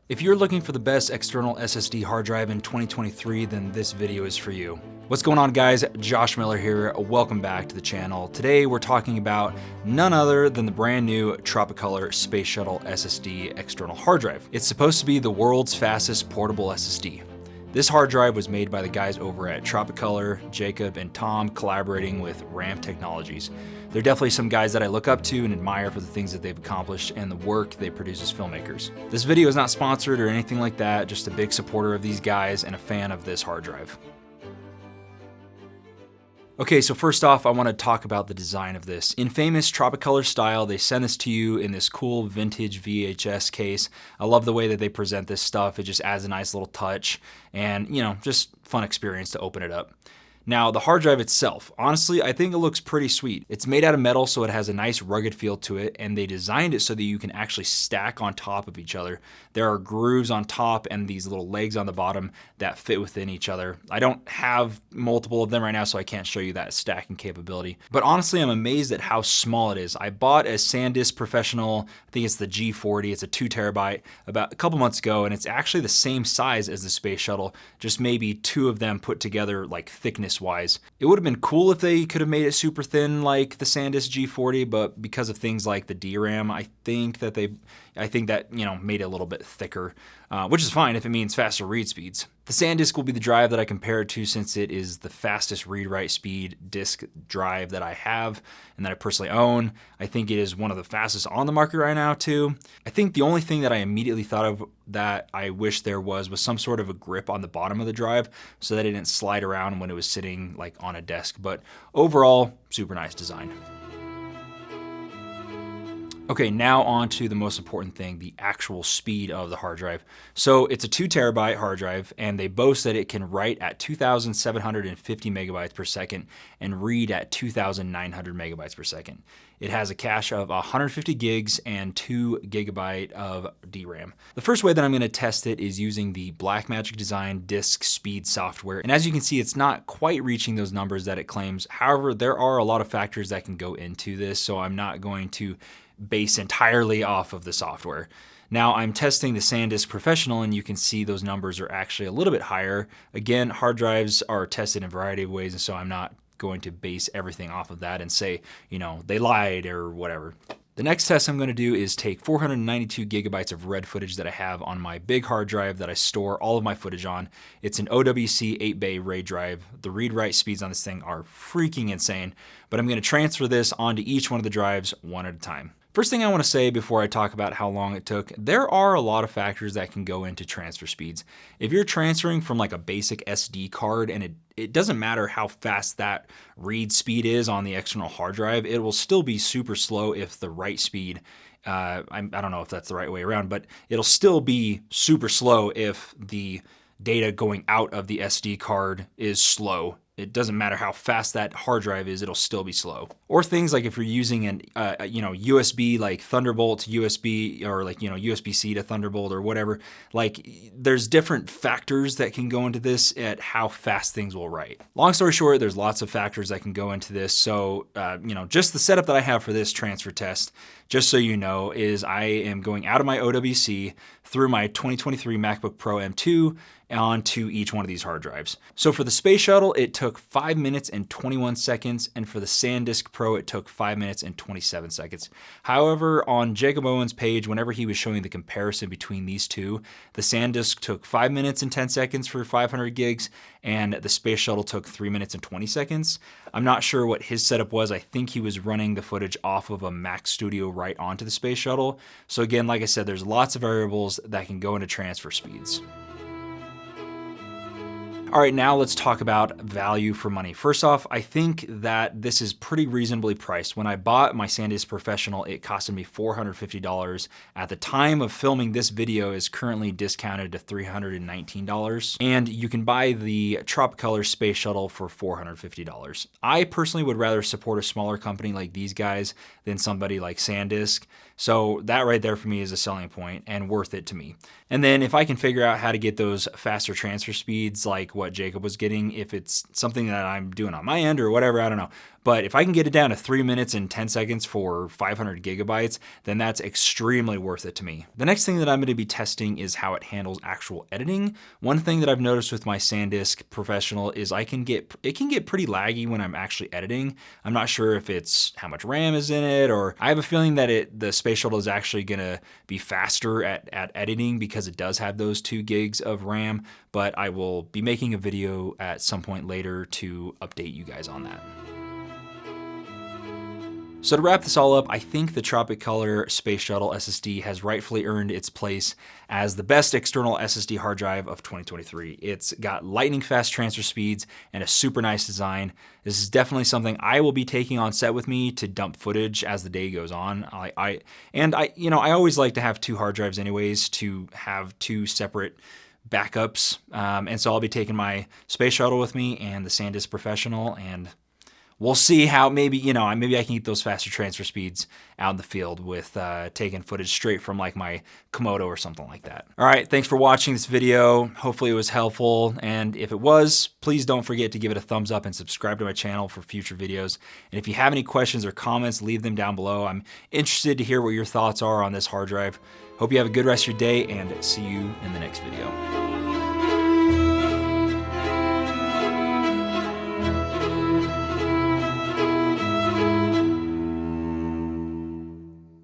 If you're looking for the best external SSD hard drive in 2023, then this video is for you. What's going on, guys? Josh Miller here. Welcome back to the channel. Today we're talking about none other than the brand new Tropic Space Shuttle SSD external hard drive. It's supposed to be the world's fastest portable SSD. This hard drive was made by the guys over at Tropic, Jacob and Tom, collaborating with RAM Technologies. They're definitely some guys that I look up to and admire for the things that they've accomplished and the work they produce as filmmakers. This video is not sponsored or anything like that, just a big supporter of these guys and a fan of this hard drive. Okay, so first off, I want to talk about the design of this. In famous Tropic style, they send this to you in this cool vintage VHS case. I love the way that they present this stuff. It just adds a nice little touch and, just fun experience to open it up. Now, the hard drive itself, honestly, I think it looks pretty sweet. It's made out of metal, so it has a nice rugged feel to it, and they designed it so that you can actually stack on top of each other. There are grooves on top and these little legs on the bottom that fit within each other. I don't have multiple of them right now, so I can't show you that stacking capability. But honestly, I'm amazed at how small it is. I bought a SanDisk Professional, I think it's the G40, it's a 2 terabyte, about a couple months ago, and it's actually the same size as the Space Shuttle, just maybe two of them put together like thickness wise. It would have been cool if they could have made it super thin like the SanDisk G40, but because of things like the DRAM, I think that made it a little bit thicker, which is fine if it means faster read speeds. The SanDisk will be the drive that I compare it to, since it is the fastest read-write speed disk drive that I have and that I personally own. I think it is one of the fastest on the market right now too. I think the only thing that I immediately thought of that I wish there was some sort of a grip on the bottom of the drive so that it didn't slide around when it was sitting like on a desk. But overall, super nice design. Okay, now on to the most important thing, the actual speed of the hard drive. So it's a 2 terabyte hard drive, and they boast that it can write at 2,750 megabytes per second and read at 2,900 megabytes per second. It has a cache of 150 gigs and 2 gigabyte of DRAM. The first way that I'm gonna test it is using the Blackmagic Design disk speed software. And as you can see, it's not quite reaching those numbers that it claims. However, there are a lot of factors that can go into this, so I'm not going to base entirely off of the software. Now I'm testing the SanDisk Professional, and you can see those numbers are actually a little bit higher. Again, hard drives are tested in a variety of ways, and so I'm not going to base everything off of that and say, they lied or whatever. The next test I'm going to do is take 492 gigabytes of red footage that I have on my big hard drive that I store all of my footage on. It's an OWC 8-bay RAID drive. The read-write speeds on this thing are freaking insane, but I'm going to transfer this onto each one of the drives one at a time. First thing I want to say before I talk about how long it took, there are a lot of factors that can go into transfer speeds. If you're transferring from like a basic SD card, and it doesn't matter how fast that read speed is on the external hard drive, it will still be super slow if the write speed, I don't know if that's the right way around, but it'll still be super slow if the data going out of the SD card is slow. It doesn't matter how fast that hard drive is, it'll still be slow. Or things like if you're using an USB like Thunderbolt to USB, or like USB-C to Thunderbolt or whatever, like there's different factors that can go into this at how fast things will write. Long story short, there's lots of factors that can go into this. So just the setup that I have for this transfer test, just so you know, is I am going out of my OWC through my 2023 MacBook Pro M2 onto each one of these hard drives. So for the Space Shuttle, it took 5 minutes and 21 seconds, and for the SanDisk Pro, it took 5 minutes and 27 seconds. However, on Jacob Owen's page, whenever he was showing the comparison between these two, the SanDisk took 5 minutes and 10 seconds for 500 gigs, and the Space Shuttle took 3 minutes and 20 seconds. I'm not sure what his setup was. I think he was running the footage off of a Mac Studio right onto the Space Shuttle. So again, like I said, there's lots of variables that can go into transfer speeds. All right, now let's talk about value for money. First off, I think that this is pretty reasonably priced. When I bought my SanDisk Professional, it costed me $450. At the time of filming this video, is currently discounted to $319. And you can buy the Tropic Space Shuttle for $450. I personally would rather support a smaller company like these guys than somebody like SanDisk. So that right there for me is a selling point and worth it to me. And then if I can figure out how to get those faster transfer speeds like what Jacob was getting, if it's something that I'm doing on my end or whatever, I don't know. But if I can get it down to 3 minutes and 10 seconds for 500 gigabytes, then that's extremely worth it to me. The next thing that I'm going to be testing is how it handles actual editing. One thing that I've noticed with my SanDisk Professional is it can get pretty laggy when I'm actually editing. I'm not sure if it's how much RAM is in it, or I have a feeling that the Space Shuttle is actually going to be faster at editing because it does have those 2 gigs of RAM, but I will be making a video at some point later to update you guys on that. So to wrap this all up, I think the Tropic Color Space Shuttle SSD has rightfully earned its place as the best external SSD hard drive of 2023. It's got lightning fast transfer speeds and a super nice design. This is definitely something I will be taking on set with me to dump footage as the day goes on. I always like to have 2 hard drives anyways, to have 2 separate backups. And so I'll be taking my Space Shuttle with me and the SanDisk Professional, and we'll see how maybe I can get those faster transfer speeds out in the field with taking footage straight from like my Komodo or something like that. All right, thanks for watching this video. Hopefully it was helpful. And if it was, please don't forget to give it a thumbs up and subscribe to my channel for future videos. And if you have any questions or comments, leave them down below. I'm interested to hear what your thoughts are on this hard drive. Hope you have a good rest of your day, and see you in the next video.